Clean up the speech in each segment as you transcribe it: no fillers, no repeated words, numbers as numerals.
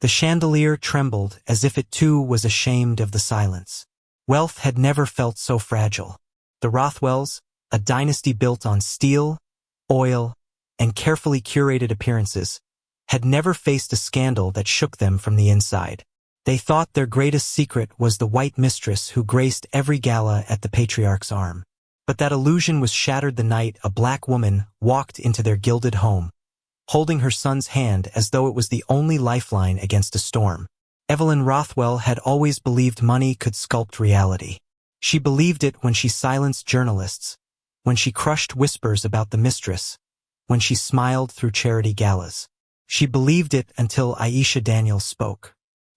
The chandelier trembled as if it too was ashamed of the silence. Wealth had never felt so fragile. The Rothwells, a dynasty built on steel, oil, and carefully curated appearances, had never faced a scandal that shook them from the inside. They thought their greatest secret was the white mistress who graced every gala at the patriarch's arm. But that illusion was shattered the night a black woman walked into their gilded home, holding her son's hand as though it was the only lifeline against a storm. Evelyn Rothwell had always believed money could sculpt reality. She believed it when she silenced journalists, when she crushed whispers about the mistress, when she smiled through charity galas. She believed it until Aisha Daniels spoke.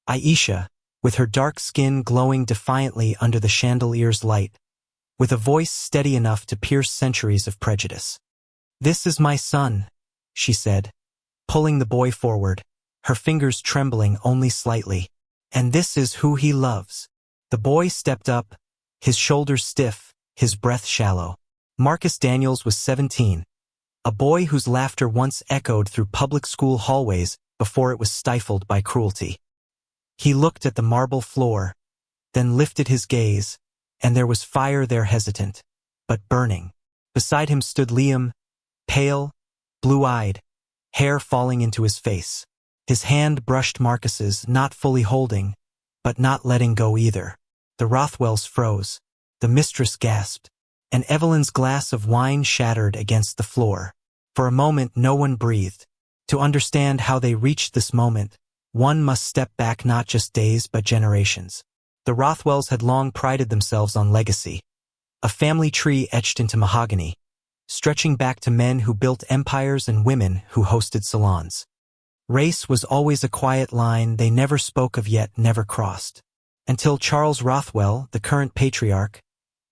Aisha, with her dark skin glowing defiantly under the chandelier's light, with a voice steady enough to pierce centuries of prejudice. "This is my son," she said, pulling the boy forward, her fingers trembling only slightly. "And this is who he loves." The boy stepped up, his shoulders stiff, his breath shallow. Marcus Daniels was 17, a boy whose laughter once echoed through public school hallways before it was stifled by cruelty. He looked at the marble floor, then lifted his gaze, and there was fire there, hesitant, but burning. Beside him stood Liam, pale, blue-eyed, hair falling into his face. His hand brushed Marcus's, not fully holding, but not letting go either. The Rothwells froze. The mistress gasped, and Evelyn's glass of wine shattered against the floor. For a moment no one breathed. To understand how they reached this moment, one must step back not just days but generations. The Rothwells had long prided themselves on legacy, a family tree etched into mahogany, stretching back to men who built empires and women who hosted salons. Race was always a quiet line they never spoke of yet never crossed. Until Charles Rothwell, the current patriarch,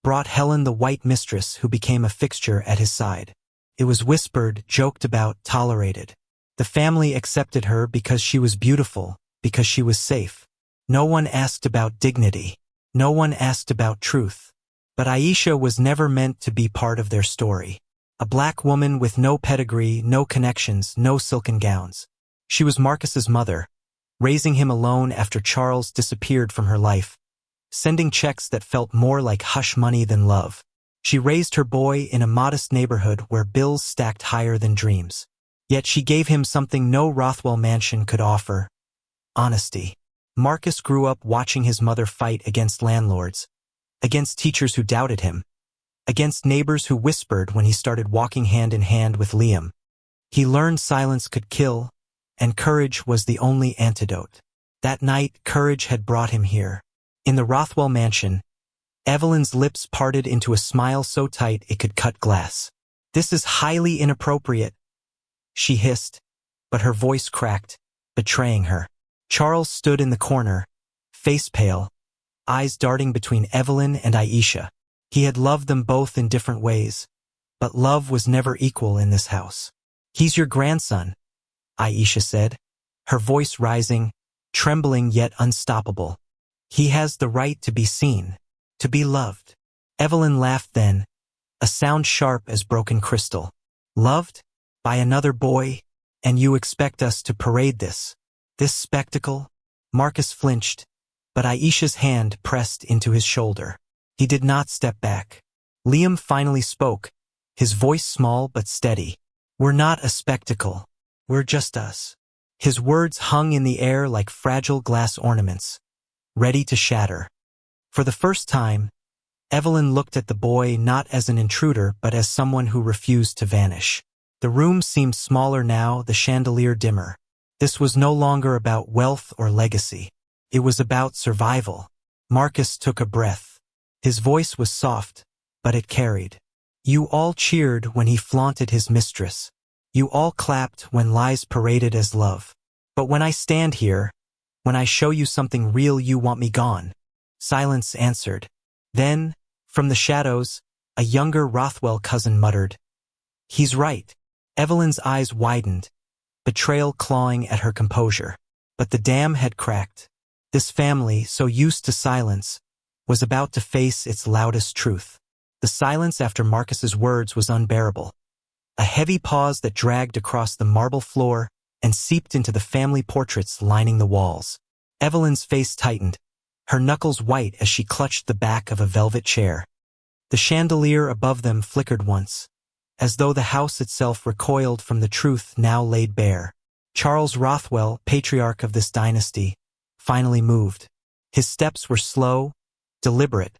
brought Helen the white mistress who became a fixture at his side. It was whispered, joked about, tolerated. The family accepted her because she was beautiful, because she was safe. No one asked about dignity. No one asked about truth. But Aisha was never meant to be part of their story. A black woman with no pedigree, no connections, no silken gowns. She was Marcus's mother, raising him alone after Charles disappeared from her life, sending checks that felt more like hush money than love. She raised her boy in a modest neighborhood where bills stacked higher than dreams. Yet she gave him something no Rothwell mansion could offer: honesty. Marcus grew up watching his mother fight against landlords, against teachers who doubted him, against neighbors who whispered when he started walking hand in hand with Liam. He learned silence could kill, and courage was the only antidote. That night, courage had brought him here. In the Rothwell mansion, Evelyn's lips parted into a smile so tight it could cut glass. "This is highly inappropriate," she hissed, but her voice cracked, betraying her. Charles stood in the corner, face pale, eyes darting between Evelyn and Aisha. He had loved them both in different ways, but love was never equal in this house. "He's your grandson," Aisha said, her voice rising, trembling yet unstoppable. "He has the right to be seen, to be loved." Evelyn laughed then, a sound sharp as broken crystal. "Loved? By another boy? And you expect us to parade this spectacle?" Marcus flinched, but Aisha's hand pressed into his shoulder. He did not step back. Liam finally spoke, his voice small but steady. "We're not a spectacle. We're just us." His words hung in the air like fragile glass ornaments, ready to shatter. For the first time, Evelyn looked at the boy not as an intruder but as someone who refused to vanish. The room seemed smaller now, the chandelier dimmer. This was no longer about wealth or legacy. It was about survival. Marcus took a breath. His voice was soft, but it carried. "You all cheered when he flaunted his mistress. You all clapped when lies paraded as love. But when I stand here, when I show you something real, you want me gone." Silence answered. Then, from the shadows, a younger Rothwell cousin muttered, "He's right." Evelyn's eyes widened, betrayal clawing at her composure. But the dam had cracked. This family, so used to silence, was about to face its loudest truth. The silence after Marcus's words was unbearable. A heavy pause that dragged across the marble floor, and seeped into the family portraits lining the walls. Evelyn's face tightened, her knuckles white as she clutched the back of a velvet chair. The chandelier above them flickered once, as though the house itself recoiled from the truth now laid bare. Charles Rothwell, patriarch of this dynasty, finally moved. His steps were slow, deliberate,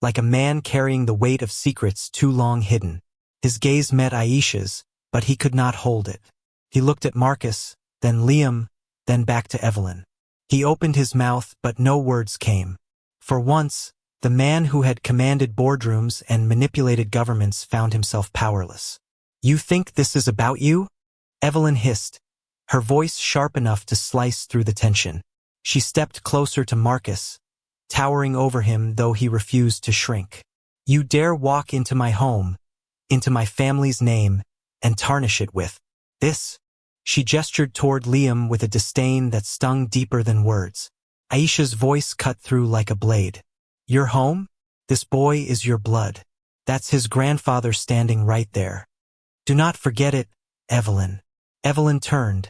like a man carrying the weight of secrets too long hidden. His gaze met Aisha's, but he could not hold it. He looked at Marcus, then Liam, then back to Evelyn. He opened his mouth, but no words came. For once, the man who had commanded boardrooms and manipulated governments found himself powerless. "You think this is about you?" Evelyn hissed, her voice sharp enough to slice through the tension. She stepped closer to Marcus, towering over him though he refused to shrink. "You dare walk into my home, into my family's name, and tarnish it with this?" She gestured toward Liam with a disdain that stung deeper than words. Aisha's voice cut through like a blade. "Your home? This boy is your blood. That's his grandfather standing right there. Do not forget it, Evelyn." Evelyn turned,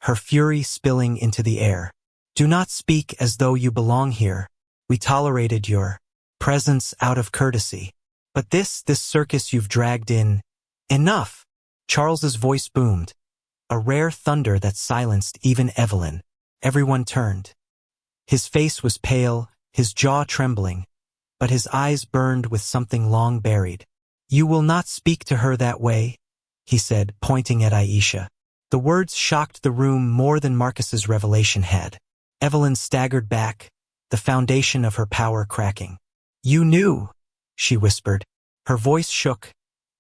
her fury spilling into the air. "Do not speak as though you belong here. We tolerated your presence out of courtesy. But this circus you've dragged in, enough!" Charles's voice boomed, a rare thunder that silenced even Evelyn. Everyone turned. His face was pale, his jaw trembling, but his eyes burned with something long buried. "You will not speak to her that way," he said, pointing at Aisha. The words shocked the room more than Marcus's revelation had. Evelyn staggered back, the foundation of her power cracking. "You knew," she whispered. Her voice shook,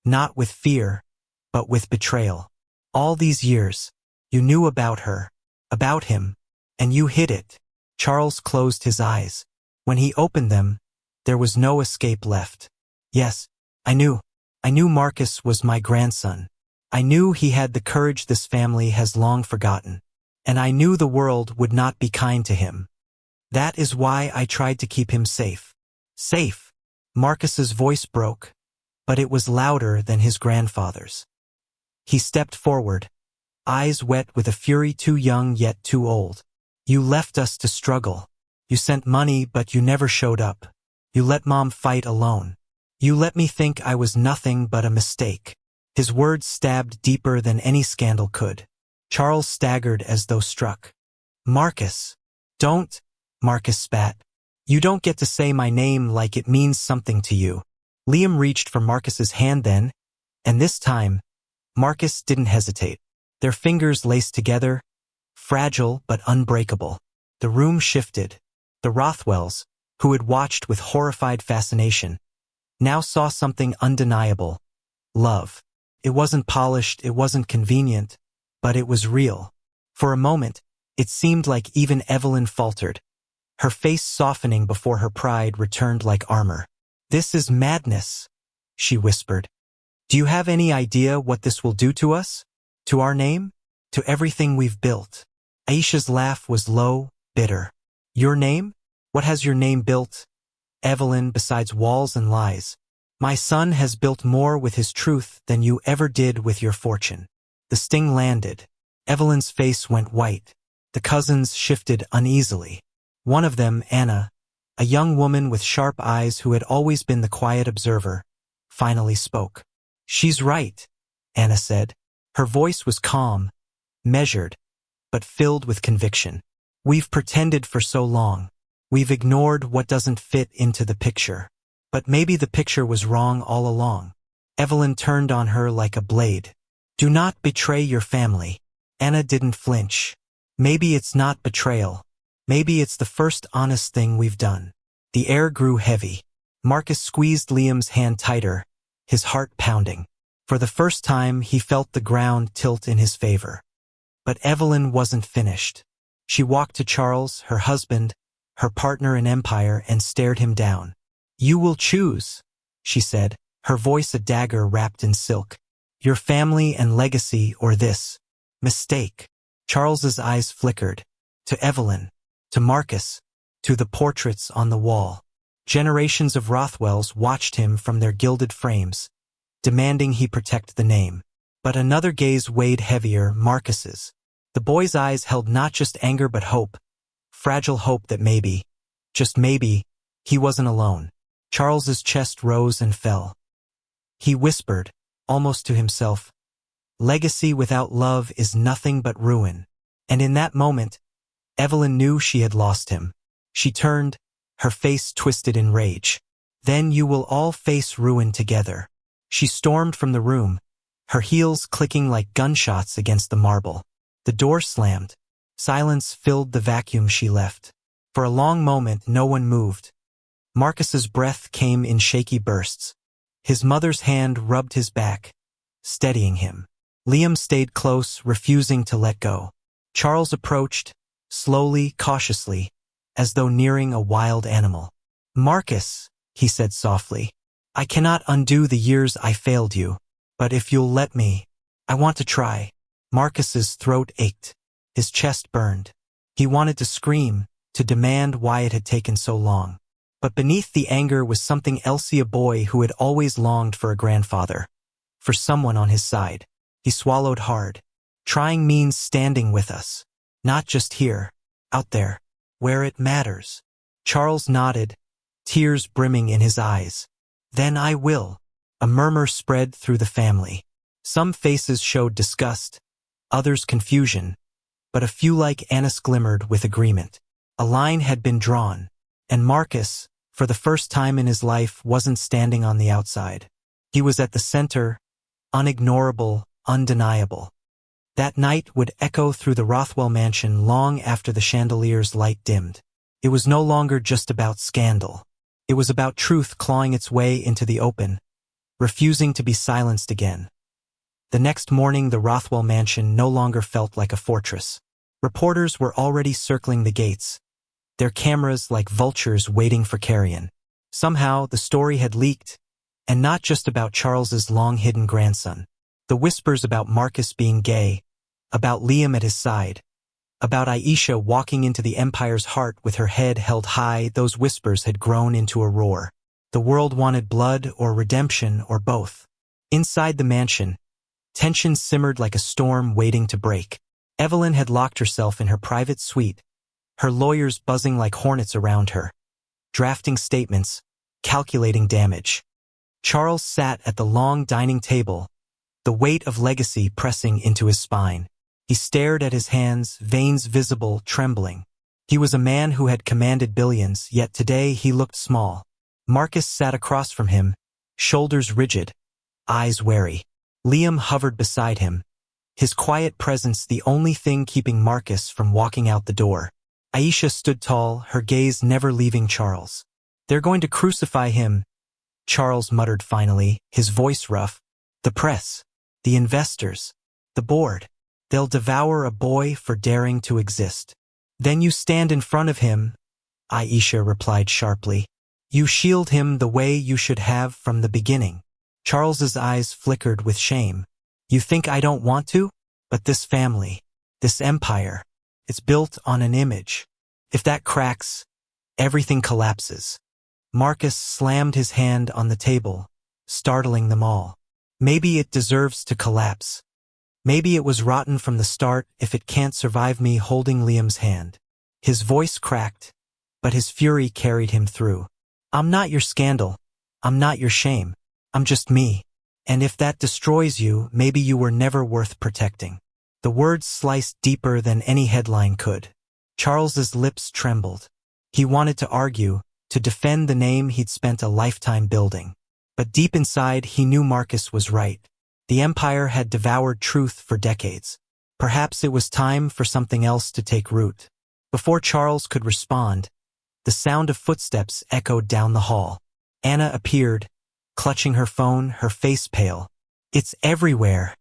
not with fear, but with betrayal. "All these years, you knew about her, about him, and you hid it." Charles closed his eyes. When he opened them, there was no escape left. "Yes, I knew. I knew Marcus was my grandson. I knew he had the courage this family has long forgotten. And I knew the world would not be kind to him. That is why I tried to keep him safe." "Safe?" Marcus's voice broke, but it was louder than his grandfather's. He stepped forward, eyes wet with a fury too young yet too old. "You left us to struggle. You sent money, but you never showed up. You let Mom fight alone. You let me think I was nothing but a mistake." His words stabbed deeper than any scandal could. Charles staggered as though struck. "Marcus, don't," Marcus spat. "You don't get to say my name like it means something to you." Liam reached for Marcus's hand then, and this time, Marcus didn't hesitate. Their fingers laced together, fragile but unbreakable. The room shifted. The Rothwells, who had watched with horrified fascination, now saw something undeniable: love. It wasn't polished, it wasn't convenient, but it was real. For a moment, it seemed like even Evelyn faltered, her face softening before her pride returned like armor. "This is madness," she whispered. "Do you have any idea what this will do to us? To our name? To everything we've built?" Aisha's laugh was low, bitter. "Your name? What has your name built, Evelyn, besides walls and lies? My son has built more with his truth than you ever did with your fortune." The sting landed. Evelyn's face went white. The cousins shifted uneasily. One of them, Anna, a young woman with sharp eyes who had always been the quiet observer, finally spoke. "She's right," Anna said. Her voice was calm, measured, but filled with conviction. "We've pretended for so long. We've ignored what doesn't fit into the picture. But maybe the picture was wrong all along." Evelyn turned on her like a blade. "Do not betray your family." Anna didn't flinch. "Maybe it's not betrayal. Maybe it's the first honest thing we've done." The air grew heavy. Marcus squeezed Liam's hand tighter, his heart pounding. For the first time, he felt the ground tilt in his favor. But Evelyn wasn't finished. She walked to Charles, her husband, her partner in empire, and stared him down. "You will choose," she said, her voice a dagger wrapped in silk. "Your family and legacy or this mistake." Charles's eyes flickered. To Evelyn, to Marcus, to the portraits on the wall. Generations of Rothwells watched him from their gilded frames, demanding he protect the name. But another gaze weighed heavier, Marcus's. The boy's eyes held not just anger but hope, fragile hope that maybe, just maybe, he wasn't alone. Charles's chest rose and fell. He whispered, almost to himself, "Legacy without love is nothing but ruin." And in that moment, Evelyn knew she had lost him. She turned, her face twisted in rage. "Then you will all face ruin together." She stormed from the room, her heels clicking like gunshots against the marble. The door slammed. Silence filled the vacuum she left. For a long moment, no one moved. Marcus's breath came in shaky bursts. His mother's hand rubbed his back, steadying him. Liam stayed close, refusing to let go. Charles approached, slowly, cautiously, as though nearing a wild animal. "Marcus," he said softly, "I cannot undo the years I failed you, but if you'll let me, I want to try." Marcus's throat ached. His chest burned. He wanted to scream, to demand why it had taken so long. But beneath the anger was something else, a boy who had always longed for a grandfather, for someone on his side. He swallowed hard. "Trying means standing with us. Not just here, out there, where it matters." Charles nodded, tears brimming in his eyes. "Then I will." A murmur spread through the family. Some faces showed disgust, others confusion, but a few like Annis glimmered with agreement. A line had been drawn, and Marcus, for the first time in his life, wasn't standing on the outside. He was at the center, unignorable, undeniable. That night would echo through the Rothwell mansion long after the chandelier's light dimmed. It was no longer just about scandal. It was about truth clawing its way into the open, refusing to be silenced again. The next morning, the Rothwell mansion no longer felt like a fortress. Reporters were already circling the gates, their cameras like vultures waiting for carrion. Somehow, the story had leaked, and not just about Charles's long-hidden grandson. The whispers about Marcus being gay, about Liam at his side, about Aisha walking into the Empire's heart with her head held high, those whispers had grown into a roar. The world wanted blood or redemption or both. Inside the mansion, tension simmered like a storm waiting to break. Evelyn had locked herself in her private suite, her lawyers buzzing like hornets around her, drafting statements, calculating damage. Charles sat at the long dining table, the weight of legacy pressing into his spine. He stared at his hands, veins visible, trembling. He was a man who had commanded billions, yet today he looked small. Marcus sat across from him, shoulders rigid, eyes wary. Liam hovered beside him, his quiet presence the only thing keeping Marcus from walking out the door. Aisha stood tall, her gaze never leaving Charles. "They're going to crucify him," Charles muttered finally, his voice rough. "The press, the investors, the board. They'll devour a boy for daring to exist." "Then you stand in front of him," Aisha replied sharply. "You shield him the way you should have from the beginning." Charles's eyes flickered with shame. "You think I don't want to? But this family, this empire, it's built on an image. If that cracks, everything collapses." Marcus slammed his hand on the table, startling them all. "Maybe it deserves to collapse. Maybe it was rotten from the start if it can't survive me holding Liam's hand." His voice cracked, but his fury carried him through. "I'm not your scandal. I'm not your shame. I'm just me. And if that destroys you, maybe you were never worth protecting." The words sliced deeper than any headline could. Charles's lips trembled. He wanted to argue, to defend the name he'd spent a lifetime building. But deep inside, he knew Marcus was right. The empire had devoured truth for decades. Perhaps it was time for something else to take root. Before Charles could respond, the sound of footsteps echoed down the hall. Anna appeared, clutching her phone, her face pale. "It's everywhere,"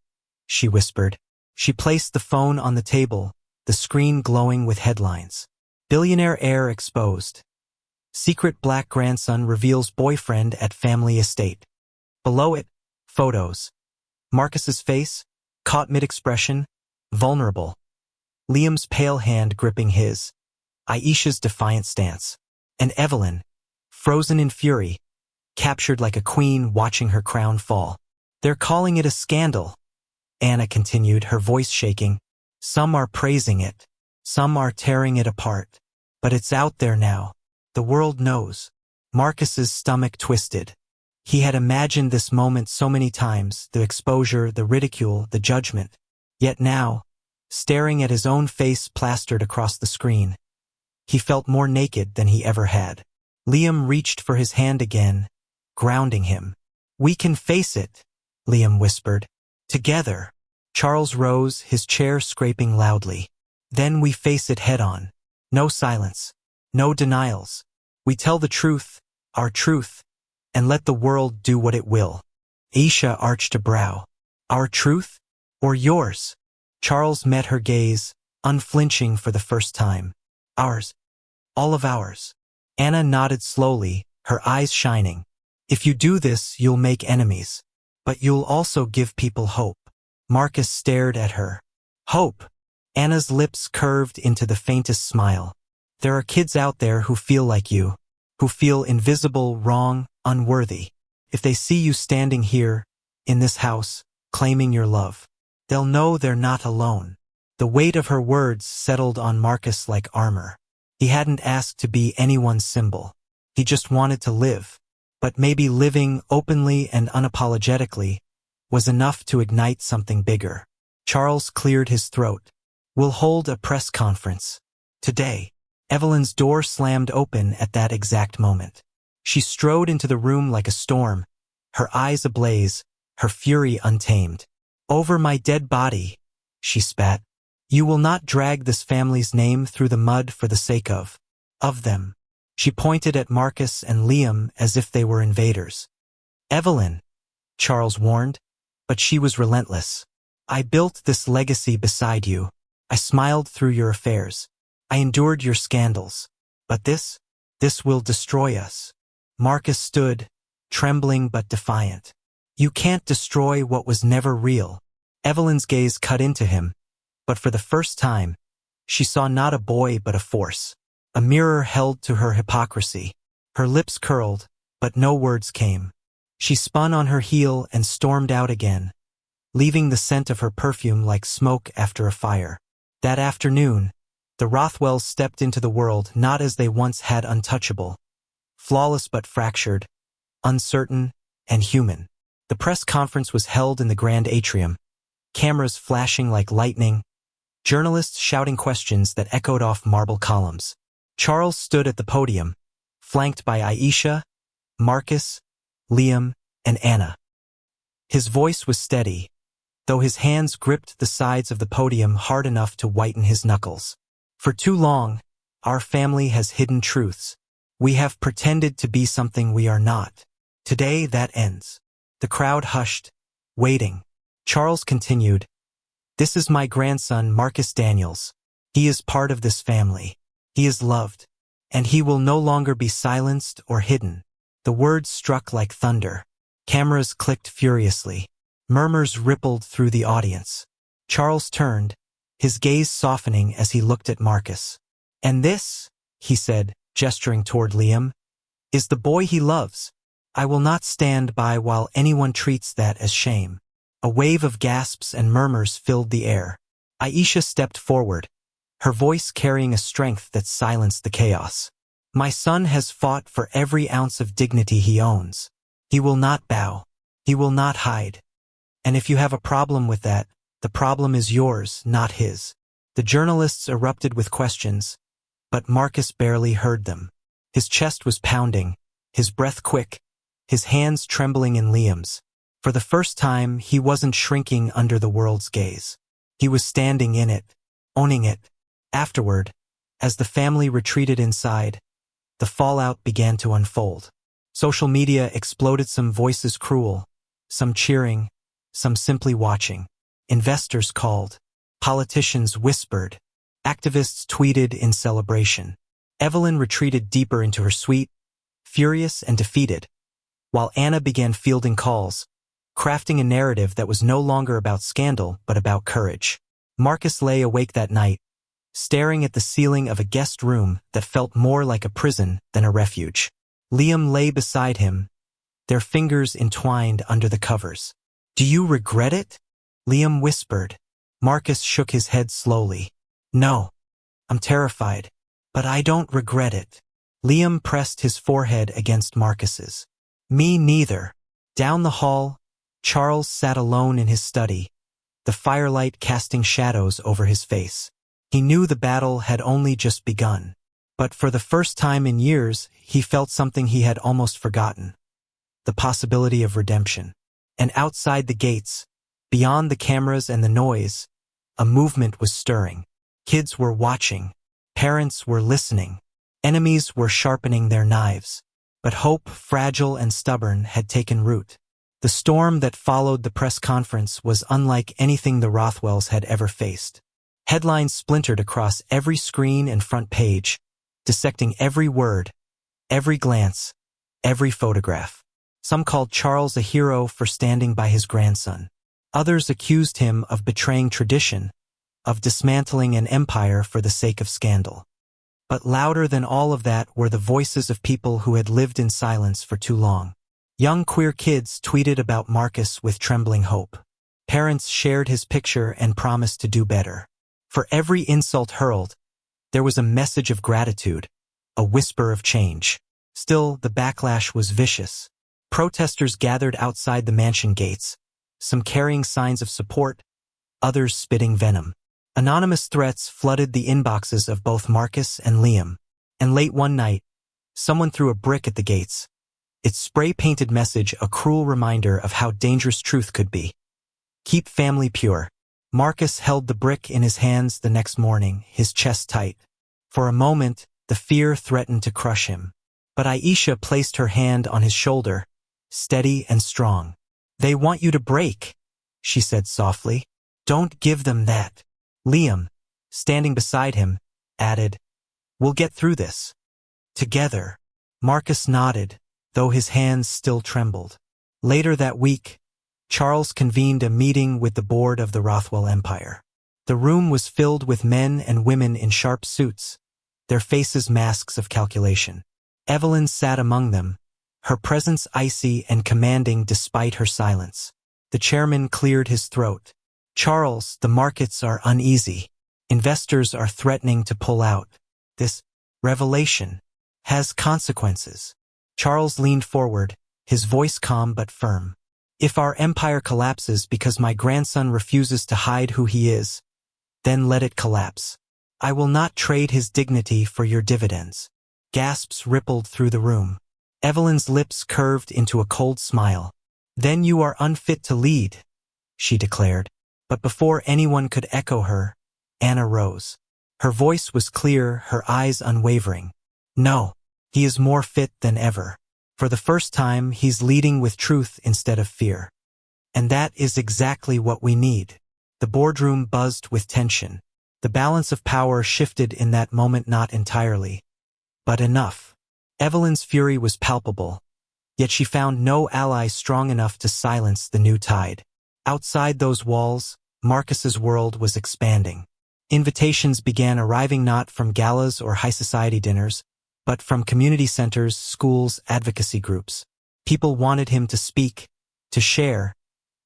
she whispered. She placed the phone on the table, the screen glowing with headlines. "Billionaire heir exposed. Secret black grandson reveals boyfriend at family estate." Below it, photos. Marcus's face, caught mid-expression, vulnerable. Liam's pale hand gripping his. Aisha's defiant stance. And Evelyn, frozen in fury, captured like a queen watching her crown fall. "They're calling it a scandal," Anna continued, her voice shaking. Some are praising it. Some are tearing it apart. But it's out there now. The world knows. Marcus's stomach twisted. He had imagined this moment so many times, the exposure, the ridicule, the judgment. Yet now, staring at his own face plastered across the screen, he felt more naked than he ever had. Liam reached for his hand again, grounding him. "We can face it," Liam whispered. "Together." Charles rose, his chair scraping loudly. "Then we face it head-on. No silence. No denials. We tell the truth, our truth, and let the world do what it will." Aisha arched a brow. "Our truth? Or yours?" Charles met her gaze, unflinching for the first time. "Ours. All of ours." Anna nodded slowly, her eyes shining. "If you do this, you'll make enemies. But you'll also give people hope." Marcus stared at her. "Hope?" Anna's lips curved into the faintest smile. "There are kids out there who feel like you, who feel invisible, wrong, unworthy. If they see you standing here, in this house, claiming your love, they'll know they're not alone." The weight of her words settled on Marcus like armor. He hadn't asked to be anyone's symbol. He just wanted to live. But maybe living openly and unapologetically was enough to ignite something bigger. Charles cleared his throat. "We'll hold a press conference. Today." Evelyn's door slammed open at that exact moment. She strode into the room like a storm, her eyes ablaze, her fury untamed. "Over my dead body," she spat. "You will not drag this family's name through the mud for the sake of them." She pointed at Marcus and Liam as if they were invaders. "Evelyn," Charles warned, but she was relentless. "I built this legacy beside you. I smiled through your affairs. I endured your scandals. But this will destroy us." Marcus stood, trembling but defiant. "You can't destroy what was never real." Evelyn's gaze cut into him, but for the first time, she saw not a boy but a force. A mirror held to her hypocrisy. Her lips curled, but no words came. She spun on her heel and stormed out again, leaving the scent of her perfume like smoke after a fire. That afternoon, the Rothwells stepped into the world not as they once had, untouchable, flawless but fractured, uncertain, and human. The press conference was held in the grand atrium, cameras flashing like lightning, journalists shouting questions that echoed off marble columns. Charles stood at the podium, flanked by Aisha, Marcus, Liam, and Anna. His voice was steady, though his hands gripped the sides of the podium hard enough to whiten his knuckles. "For too long, our family has hidden truths. We have pretended to be something we are not. Today that ends." The crowd hushed, waiting. Charles continued, "This is my grandson, Marcus Daniels. He is part of this family. He is loved, and he will no longer be silenced or hidden." The words struck like thunder. Cameras clicked furiously. Murmurs rippled through the audience. Charles turned, his gaze softening as he looked at Marcus. "And this," he said, gesturing toward Liam, "is the boy he loves. I will not stand by while anyone treats that as shame." A wave of gasps and murmurs filled the air. Aisha stepped forward, her voice carrying a strength that silenced the chaos. "My son has fought for every ounce of dignity he owns. He will not bow. He will not hide. And if you have a problem with that, the problem is yours, not his." The journalists erupted with questions, but Marcus barely heard them. His chest was pounding, his breath quick, his hands trembling in Liam's. For the first time, he wasn't shrinking under the world's gaze. He was standing in it, owning it. Afterward, as the family retreated inside, the fallout began to unfold. Social media exploded, some voices cruel, some cheering, some simply watching. Investors called, politicians whispered, activists tweeted in celebration. Evelyn retreated deeper into her suite, furious and defeated, while Anna began fielding calls, crafting a narrative that was no longer about scandal but about courage. Marcus lay awake that night, staring at the ceiling of a guest room that felt more like a prison than a refuge. Liam lay beside him, their fingers entwined under the covers. "Do you regret it?" Liam whispered. Marcus shook his head slowly. No. I'm terrified. But I don't regret it. Liam pressed his forehead against Marcus's. Me neither. Down the hall, Charles sat alone in his study, the firelight casting shadows over his face. He knew the battle had only just begun. But for the first time in years, he felt something he had almost forgotten. The possibility of redemption. And outside the gates, beyond the cameras and the noise, a movement was stirring. Kids were watching. Parents were listening. Enemies were sharpening their knives. But hope, fragile and stubborn, had taken root. The storm that followed the press conference was unlike anything the Rothwells had ever faced. Headlines splintered across every screen and front page, dissecting every word, every glance, every photograph. Some called Charles a hero for standing by his grandson. Others accused him of betraying tradition, of dismantling an empire for the sake of scandal. But louder than all of that were the voices of people who had lived in silence for too long. Young queer kids tweeted about Marcus with trembling hope. Parents shared his picture and promised to do better. For every insult hurled, there was a message of gratitude, a whisper of change. Still, the backlash was vicious. Protesters gathered outside the mansion gates, some carrying signs of support, others spitting venom. Anonymous threats flooded the inboxes of both Marcus and Liam. And late one night, someone threw a brick at the gates. Its spray-painted message a cruel reminder of how dangerous truth could be. Keep family pure. Marcus held the brick in his hands the next morning, his chest tight. For a moment, the fear threatened to crush him. But Aisha placed her hand on his shoulder, steady and strong. They want you to break, she said softly. Don't give them that. Liam, standing beside him, added, We'll get through this. Together. Marcus nodded, though his hands still trembled. Later that week, Charles convened a meeting with the board of the Rothwell Empire. The room was filled with men and women in sharp suits, their faces masks of calculation. Evelyn sat among them, her presence icy and commanding despite her silence. The chairman cleared his throat. Charles, the markets are uneasy. Investors are threatening to pull out. This revelation has consequences. Charles leaned forward, his voice calm but firm. If our empire collapses because my grandson refuses to hide who he is, then let it collapse. I will not trade his dignity for your dividends. Gasps rippled through the room. Evelyn's lips curved into a cold smile. Then you are unfit to lead, she declared. But before anyone could echo her, Anna rose. Her voice was clear, her eyes unwavering. No, he is more fit than ever. For the first time, he's leading with truth instead of fear. And that is exactly what we need. The boardroom buzzed with tension. The balance of power shifted in that moment, not entirely, but enough. Evelyn's fury was palpable, yet she found no ally strong enough to silence the new tide. Outside those walls, Marcus's world was expanding. Invitations began arriving not from galas or high society dinners, but from community centers, schools, advocacy groups. People wanted him to speak, to share,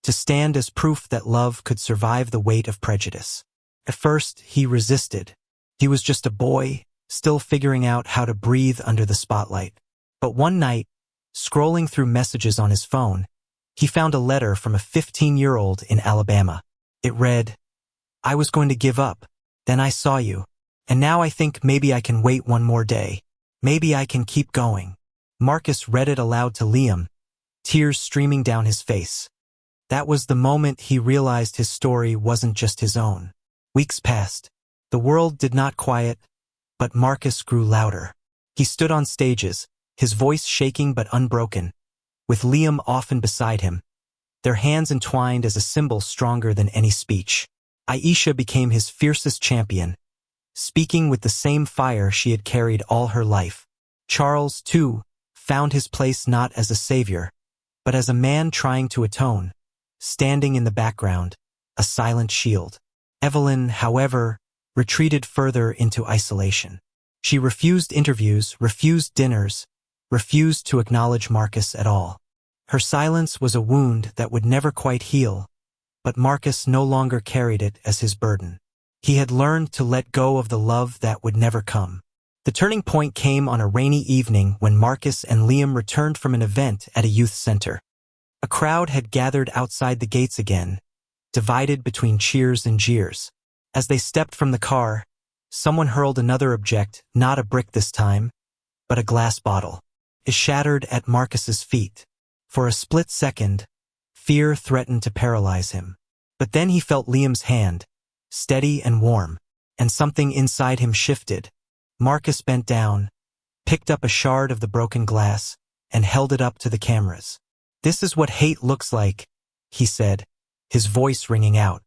to stand as proof that love could survive the weight of prejudice. At first, he resisted. He was just a boy, still figuring out how to breathe under the spotlight. But one night, scrolling through messages on his phone, he found a letter from a 15-year-old in Alabama. It read, I was going to give up, then I saw you, and now I think maybe I can wait one more day. Maybe I can keep going. Marcus read it aloud to Liam, tears streaming down his face. That was the moment he realized his story wasn't just his own. Weeks passed. The world did not quiet, but Marcus grew louder. He stood on stages, his voice shaking but unbroken, with Liam often beside him, their hands entwined as a symbol stronger than any speech. Aisha became his fiercest champion, speaking with the same fire she had carried all her life. Charles, too, found his place not as a savior, but as a man trying to atone, standing in the background, a silent shield. Evelyn, however, retreated further into isolation. She refused interviews, refused dinners, refused to acknowledge Marcus at all. Her silence was a wound that would never quite heal, But Marcus no longer carried it as his burden. He had learned to let go of the love that would never come. The turning point came on a rainy evening when Marcus and Liam returned from an event at a youth center. A crowd had gathered outside the gates again, divided between cheers and jeers. As they stepped from the car, someone hurled another object, not a brick this time, but a glass bottle. It shattered at Marcus's feet. For a split second, fear threatened to paralyze him. But then he felt Liam's hand, steady and warm, and something inside him shifted. Marcus bent down, picked up a shard of the broken glass, and held it up to the cameras. "This is what hate looks like," he said, his voice ringing out.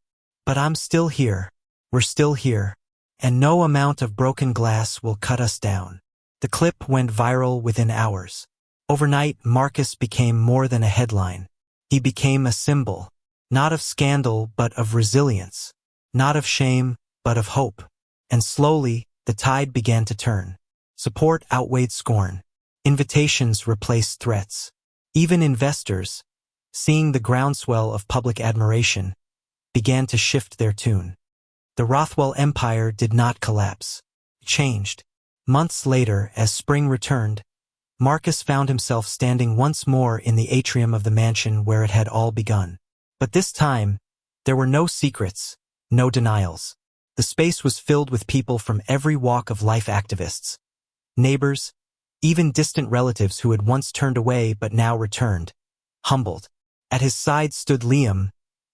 "But I'm still here. We're still here. And no amount of broken glass will cut us down." The clip went viral within hours. Overnight, Marcus became more than a headline. He became a symbol, not of scandal but of resilience, not of shame but of hope. And slowly, the tide began to turn. Support outweighed scorn. Invitations replaced threats. Even investors, seeing the groundswell of public admiration, began to shift their tune. The Rothwell empire did not collapse. It changed. Months later, as spring returned, Marcus found himself standing once more in the atrium of the mansion where it had all begun. But this time, there were no secrets, no denials. The space was filled with people from every walk of life: activists, neighbors, even distant relatives who had once turned away but now returned, humbled. At his side stood Liam,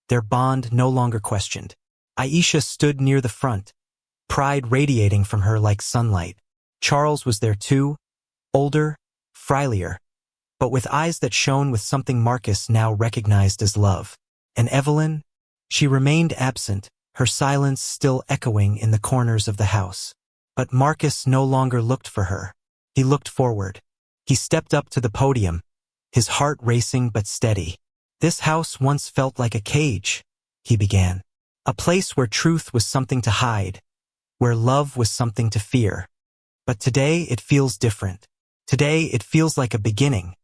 their bond no longer questioned. Aisha stood near the front, pride radiating from her like sunlight. Charles was there too, older, frilier, but with eyes that shone with something Marcus now recognized as love. And Evelyn? She remained absent, her silence still echoing in the corners of the house. But Marcus no longer looked for her. He looked forward. He stepped up to the podium, his heart racing but steady. "This house once felt like a cage," he began. "A place where truth was something to hide, where love was something to fear. But today it feels different. Today it feels like a beginning."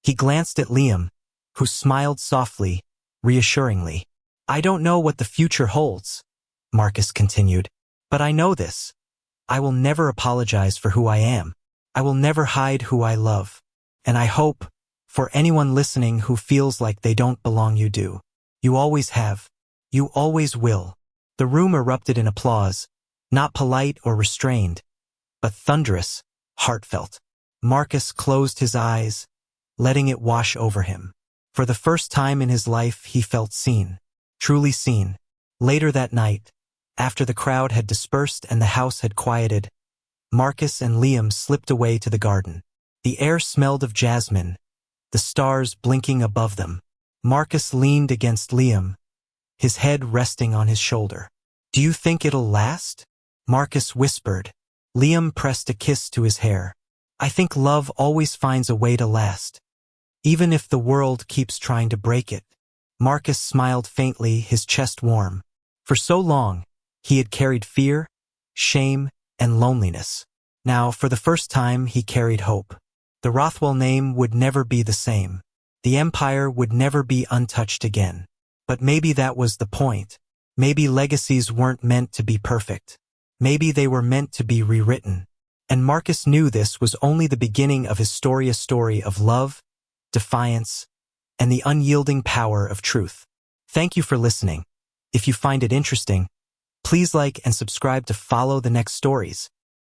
He glanced at Liam, who smiled softly, reassuringly. "I don't know what the future holds," Marcus continued, "but I know this. I will never apologize for who I am. I will never hide who I love. And I hope, for anyone listening who feels like they don't belong, you do. You always have. You always will." The room erupted in applause, not polite or restrained, but thunderous, heartfelt. Marcus closed his eyes, letting it wash over him. For the first time in his life, he felt seen, truly seen. Later that night, after the crowd had dispersed and the house had quieted, Marcus and Liam slipped away to the garden. The air smelled of jasmine, the stars blinking above them. Marcus leaned against Liam, his head resting on his shoulder. "Do you think it'll last?" Marcus whispered. Liam pressed a kiss to his hair. "I think love always finds a way to last, even if the world keeps trying to break it." Marcus smiled faintly, his chest warm. For so long, he had carried fear, shame, and loneliness. Now, for the first time, he carried hope. The Rothwell name would never be the same. The empire would never be untouched again. But maybe that was the point. Maybe legacies weren't meant to be perfect. Maybe they were meant to be rewritten. And Marcus knew this was only the beginning of his story, a story of love, defiance, and the unyielding power of truth. Thank you for listening. If you find it interesting, please like and subscribe to follow the next stories.